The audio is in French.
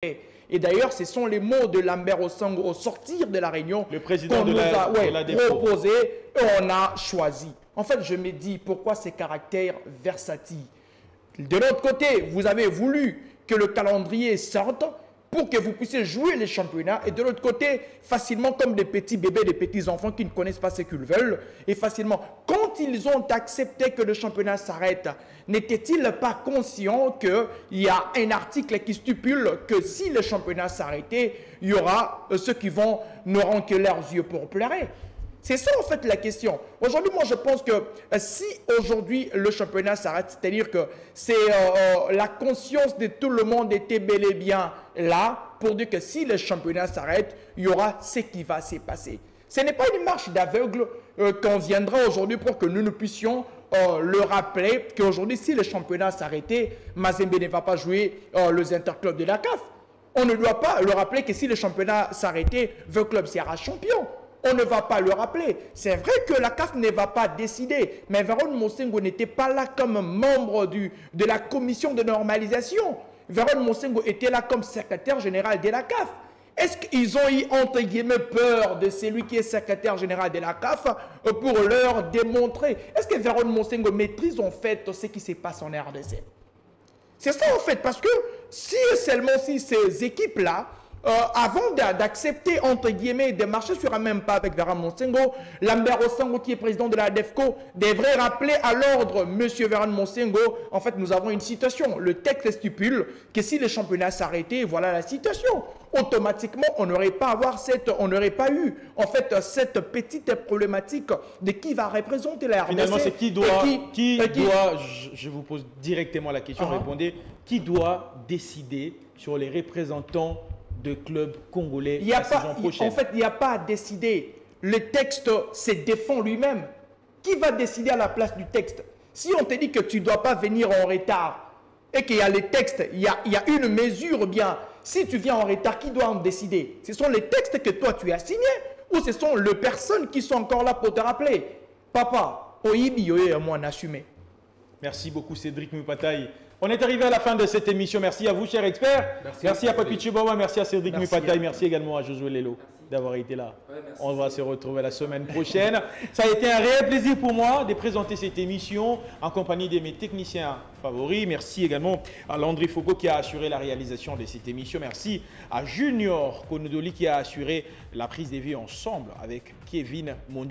Et d'ailleurs, ce sont les mots de Lambert Osango au sortir de la réunion le président de la proposé et on a choisi. En fait, je me dis, pourquoi ces caractères versatiles? De l'autre côté, vous avez voulu que le calendrier sorte pour que vous puissiez jouer les championnats. Et de l'autre côté, facilement comme des petits bébés, des petits enfants qui ne connaissent pas ce qu'ils veulent. Et facilement, quand ils ont accepté que le championnat s'arrête, n'étaient-ils pas conscients qu'il y a un article qui stipule que si le championnat s'arrêtait, il y aura ceux qui vont n'auront que leurs yeux pour pleurer? C'est ça en fait la question. Aujourd'hui, moi je pense que si aujourd'hui le championnat s'arrête, c'est-à-dire que c'est la conscience de tout le monde était bel et bien là pour dire que si le championnat s'arrête, il y aura ce qui va se passer. Ce n'est pas une marche d'aveugle qu'on viendra aujourd'hui pour que nous puissions le rappeler qu'aujourd'hui si le championnat s'arrêtait, Mazembe ne va pas jouer les interclubs de la CAF. On ne doit pas le rappeler que si le championnat s'arrêtait, le club sera champion. On ne va pas le rappeler. C'est vrai que la CAF ne va pas décider, mais Véron Monsengo n'était pas là comme membre de la commission de normalisation. Véron Monsengo était là comme secrétaire général de la CAF. Est-ce qu'ils ont eu, entre guillemets, peur de celui qui est secrétaire général de la CAF pour leur démontrer? Est-ce que Véron Monsengo maîtrise en fait ce qui se passe en RDC? C'est ça en fait, parce que si seulement si ces équipes-là, avant d'accepter, entre guillemets, de marcher sur un même pas avec Véron Monsengo, Lambert Osango, qui est président de la DEFCO, devrait rappeler à l'ordre M. Véron Monsengo, en fait, nous avons une situation. Le texte stipule que si le championnat s'arrêtait, voilà la situation. Automatiquement, on n'aurait pas eu, en fait, cette petite problématique de qui va représenter la RDC. Finalement, c'est qui doit, je vous pose directement la question, répondez, qui doit décider sur les représentants de clubs congolais la saison prochaine? En fait, il n'y a pas à décider. Le texte se défend lui-même. Qui va décider à la place du texte? Si on te dit que tu ne dois pas venir en retard et qu'il y a les textes, il y a une mesure, bien, si tu viens en retard, qui doit en décider? Ce sont les textes que toi tu as signés ou ce sont les personnes qui sont encore là pour te rappeler? Papa, Oyibi, moi, on a assumé. Merci beaucoup, Cédric Mupataï. On est arrivé à la fin de cette émission. Merci à vous, chers experts. Merci à Papi Chibawa. Merci à Cédric Mupataï. Merci également à Josué Lelo d'avoir été là. Ouais, on va se retrouver la semaine prochaine. Ça a été un réel plaisir pour moi de présenter cette émission en compagnie de mes techniciens favoris. Merci également à Landry Foucault qui a assuré la réalisation de cette émission. Merci à Junior Konodoli qui a assuré la prise des vues ensemble avec Kevin Mondo.